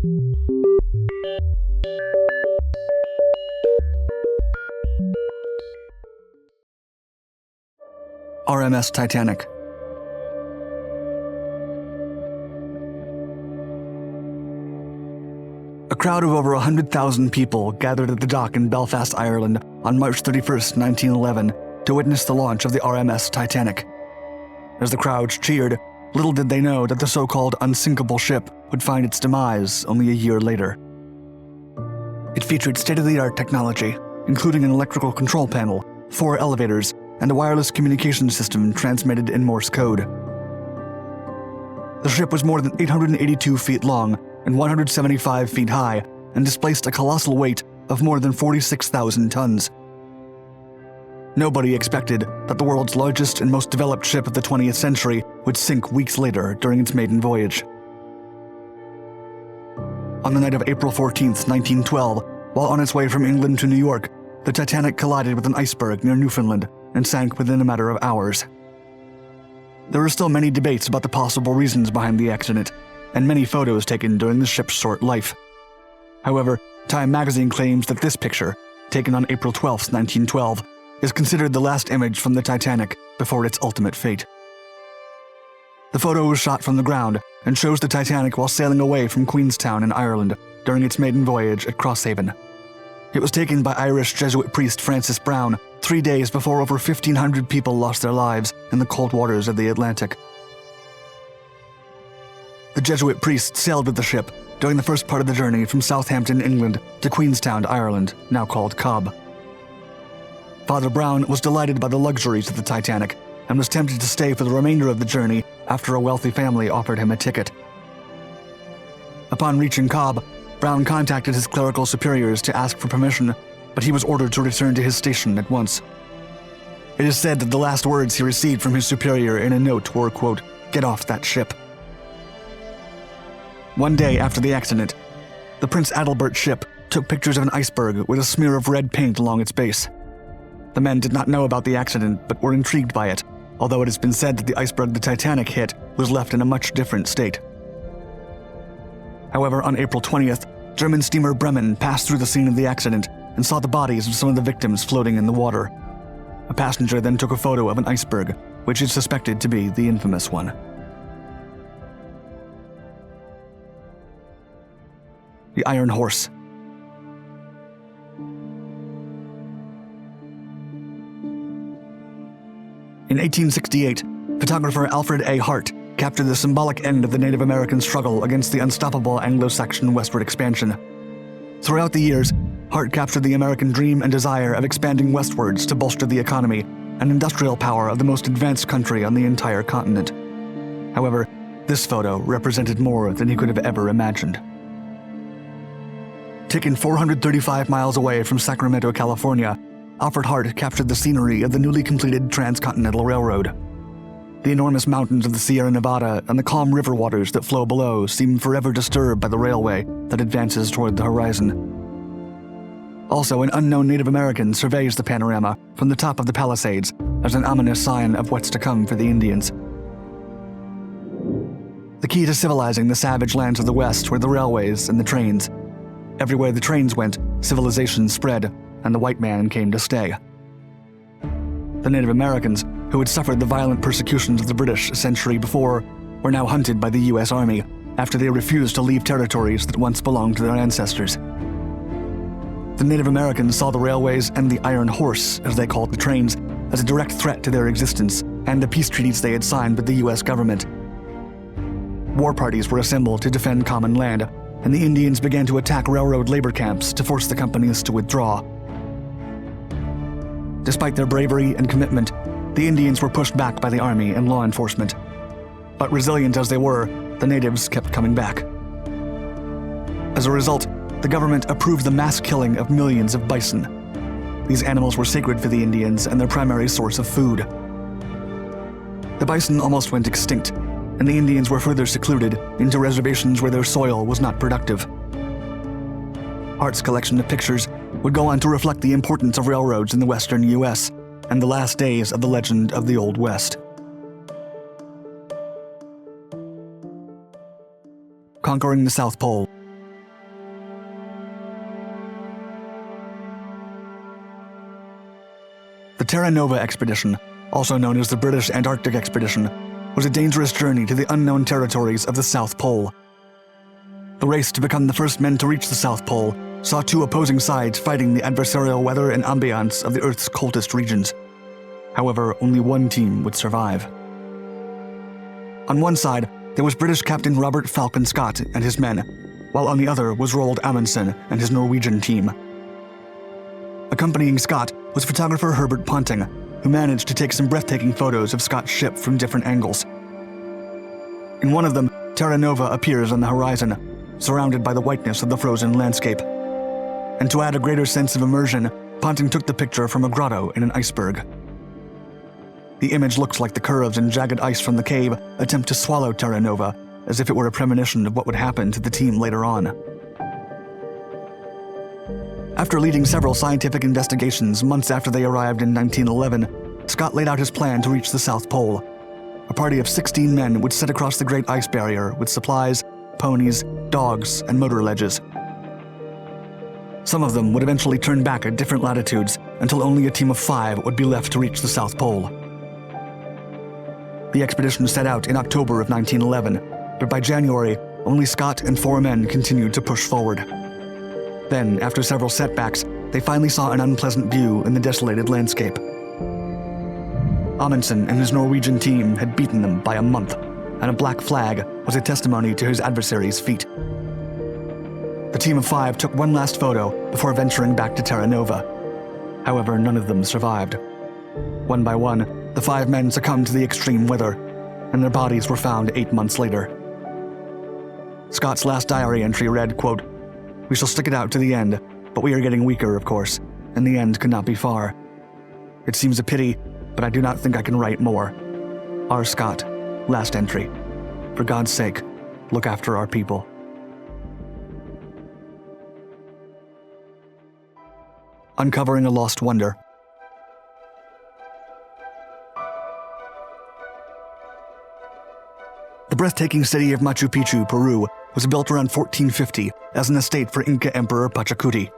RMS Titanic. A crowd of over 100,000 people gathered at the dock in Belfast, Ireland on March 31st, 1911 to witness the launch of the RMS Titanic. As the crowds cheered, little did they know that the so-called unsinkable ship would find its demise only a year later. It featured state-of-the-art technology, including an electrical control panel, 4 elevators, and a wireless communication system transmitted in Morse code. The ship was more than 882 feet long and 175 feet high, and displaced a colossal weight of more than 46,000 tons. Nobody expected that the world's largest and most developed ship of the 20th century would sink weeks later during its maiden voyage. On the night of April 14th, 1912, while on its way from England to New York, the Titanic collided with an iceberg near Newfoundland and sank within a matter of hours. There are still many debates about the possible reasons behind the accident, and many photos taken during the ship's short life. However, Time magazine claims that this picture, taken on April 12, 1912, is considered the last image from the Titanic before its ultimate fate. The photo was shot from the ground and shows the Titanic while sailing away from Queenstown in Ireland during its maiden voyage at Crosshaven. It was taken by Irish Jesuit priest Francis Brown 3 days before over 1,500 people lost their lives in the cold waters of the Atlantic. The Jesuit priest sailed with the ship during the first part of the journey from Southampton, England to Queenstown, Ireland, now called Cobb. Father Brown was delighted by the luxuries of the Titanic and was tempted to stay for the remainder of the journey after a wealthy family offered him a ticket. Upon reaching Cobb, Brown contacted his clerical superiors to ask for permission, but he was ordered to return to his station at once. It is said that the last words he received from his superior in a note were, quote, "Get off that ship." One day after the accident, the Prince Adalbert ship took pictures of an iceberg with a smear of red paint along its base. The men did not know about the accident but were intrigued by it, although it has been said that the iceberg the Titanic hit was left in a much different state. However, on April 20th, German steamer Bremen passed through the scene of the accident and saw the bodies of some of the victims floating in the water. A passenger then took a photo of an iceberg, which is suspected to be the infamous one. The Iron Horse. In 1868, photographer Alfred A. Hart captured the symbolic end of the Native American struggle against the unstoppable Anglo-Saxon westward expansion. Throughout the years, Hart captured the American dream and desire of expanding westwards to bolster the economy and industrial power of the most advanced country on the entire continent. However, this photo represented more than he could have ever imagined. Taken 435 miles away from Sacramento, California, Alfred Hart captured the scenery of the newly completed Transcontinental Railroad. The enormous mountains of the Sierra Nevada and the calm river waters that flow below seem forever disturbed by the railway that advances toward the horizon. Also, an unknown Native American surveys the panorama from the top of the Palisades as an ominous sign of what's to come for the Indians. The key to civilizing the savage lands of the West were the railways and the trains. Everywhere the trains went, civilization spread, and the white man came to stay. The Native Americans, who had suffered the violent persecutions of the British a century before, were now hunted by the U.S. Army after they refused to leave territories that once belonged to their ancestors. The Native Americans saw the railways and the Iron Horse, as they called the trains, as a direct threat to their existence and the peace treaties they had signed with the U.S. government. War parties were assembled to defend common land, and the Indians began to attack railroad labor camps to force the companies to withdraw. Despite their bravery and commitment, the Indians were pushed back by the army and law enforcement. But resilient as they were, the natives kept coming back. As a result, the government approved the mass killing of millions of bison. These animals were sacred for the Indians and their primary source of food. The bison almost went extinct, and the Indians were further secluded into reservations where their soil was not productive. Hart's collection of pictures would go on to reflect the importance of railroads in the western U.S. and the last days of the legend of the Old West. Conquering the South Pole. Terra Nova expedition, also known as the British Antarctic expedition, was a dangerous journey to the unknown territories of the South Pole. The race to become the first men to reach the South Pole saw two opposing sides fighting the adversarial weather and ambiance of the Earth's coldest regions. However, only one team would survive. On one side, there was British Captain Robert Falcon Scott and his men, while on the other was Roald Amundsen and his Norwegian team. Accompanying Scott was photographer Herbert Ponting, who managed to take some breathtaking photos of Scott's ship from different angles. In one of them, Terra Nova appears on the horizon, surrounded by the whiteness of the frozen landscape. And to add a greater sense of immersion, Ponting took the picture from a grotto in an iceberg. The image looks like the curves and jagged ice from the cave attempt to swallow Terra Nova, as if it were a premonition of what would happen to the team later on. After leading several scientific investigations months after they arrived in 1911, Scott laid out his plan to reach the South Pole. A party of 16 men would set across the Great Ice Barrier with supplies, ponies, dogs, and motor ledges. Some of them would eventually turn back at different latitudes until only a team of 5 would be left to reach the South Pole. The expedition set out in October of 1911, but by January, only Scott and 4 men continued to push forward. Then, after several setbacks, they finally saw an unpleasant view in the desolated landscape. Amundsen and his Norwegian team had beaten them by a month, and a black flag was a testimony to his adversary's feat. The team of 5 took one last photo before venturing back to Terra Nova. However, none of them survived. One by one, the 5 men succumbed to the extreme weather, and their bodies were found 8 months later. Scott's last diary entry read, quote, "We shall stick it out to the end, but we are getting weaker, of course, and the end could not be far. It seems a pity, but I do not think I can write more. R. Scott, last entry. For God's sake, look after our people." Uncovering a lost wonder. The breathtaking city of Machu Picchu, Peru, was built around 1450 as an estate for Inca Emperor Pachacuti.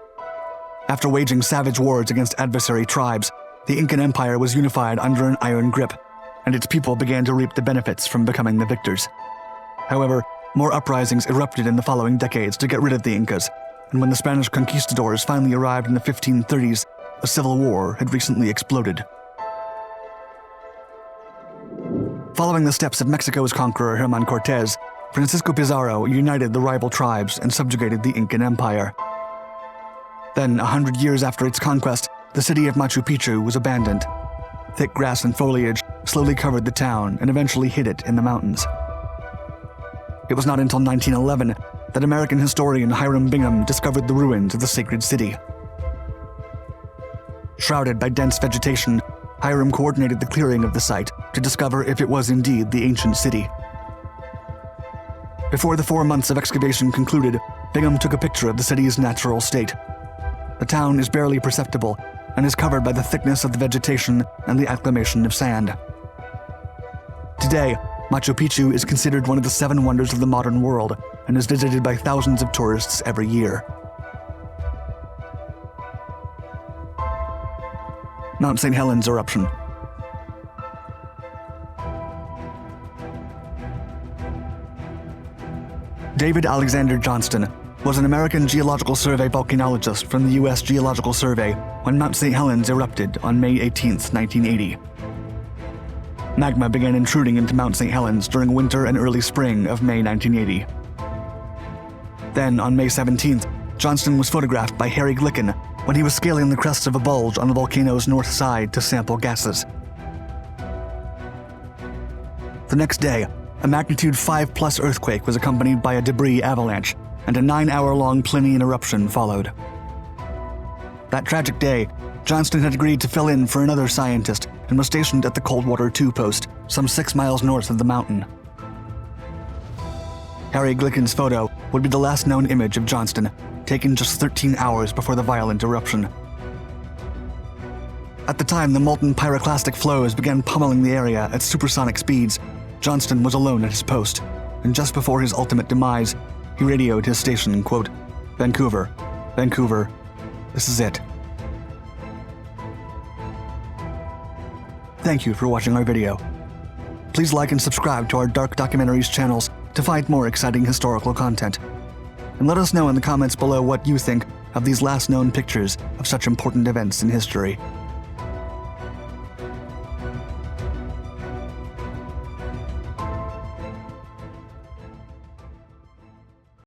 After waging savage wars against adversary tribes, the Incan Empire was unified under an iron grip, and its people began to reap the benefits from becoming the victors. However, more uprisings erupted in the following decades to get rid of the Incas, and when the Spanish conquistadors finally arrived in the 1530s, a civil war had recently exploded. Following the steps of Mexico's conqueror Herman Cortés, Francisco Pizarro united the rival tribes and subjugated the Incan Empire. Then, 100 years after its conquest, the city of Machu Picchu was abandoned. Thick grass and foliage slowly covered the town and eventually hid it in the mountains. It was not until 1911 that American historian Hiram Bingham discovered the ruins of the sacred city. Shrouded by dense vegetation, Hiram coordinated the clearing of the site to discover if it was indeed the ancient city. Before the 4 months of excavation concluded, Bingham took a picture of the city's natural state. The town is barely perceptible and is covered by the thickness of the vegetation and the acclimation of sand. Today, Machu Picchu is considered one of the 7 wonders of the modern world and is visited by thousands of tourists every year. Mount St. Helens eruption. David Alexander Johnston was an American Geological Survey volcanologist from the U.S. Geological Survey when Mount St. Helens erupted on May 18, 1980. Magma began intruding into Mount St. Helens during winter and early spring of May 1980. Then, on May 17th, Johnston was photographed by Harry Glicken when he was scaling the crest of a bulge on the volcano's north side to sample gases. The next day, a magnitude 5+ earthquake was accompanied by a debris avalanche, and a 9-hour-long Plinian eruption followed. That tragic day, Johnston had agreed to fill in for another scientist and was stationed at the Coldwater 2 post, some 6 miles north of the mountain. Harry Glicken's photo would be the last known image of Johnston, taken just 13 hours before the violent eruption. At the time the molten pyroclastic flows began pummeling the area at supersonic speeds, Johnston was alone at his post, and just before his ultimate demise, he radioed his station, quote, Vancouver, this is it." Thank you for watching our video. Please like and subscribe to our Dark Documentaries channels to find more exciting historical content. And let us know in the comments below what you think of these last known pictures of such important events in history.